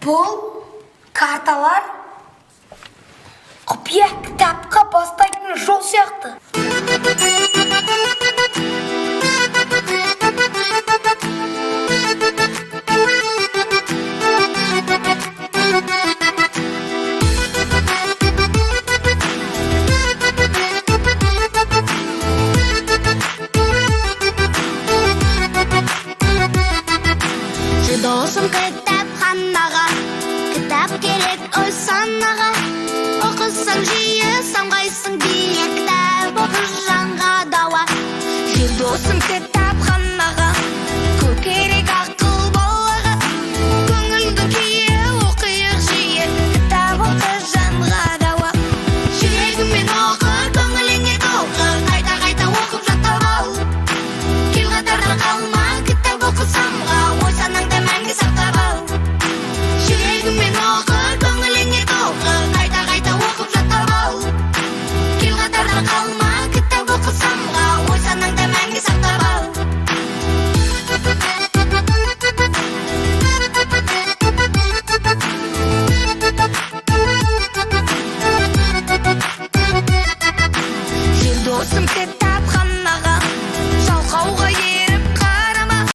Бұл карталар құпия кітапқа бастайтын жол сияқты. Досым кітапханаға, кітап керек ой санаға. Оқысаң жиі самғайсың биік, кітап оқыр жанға дауа. Досым кітапханаға, көп керек ақыл балаға. Көңілді күйі оқиық жиі, кітап оқыр жанға дауа. Жүрегімен оқы, көңіліңе толқы, қайта-қайта оқып жаттап ал. Кел қатарда қалма, кітап оқы самға, ой санаңда мәңгі сақтап ал. Жүрегімен оқы, көңіліңе толқы, қайта-қайта оқып жаттап ал. Кел қатарда қалма.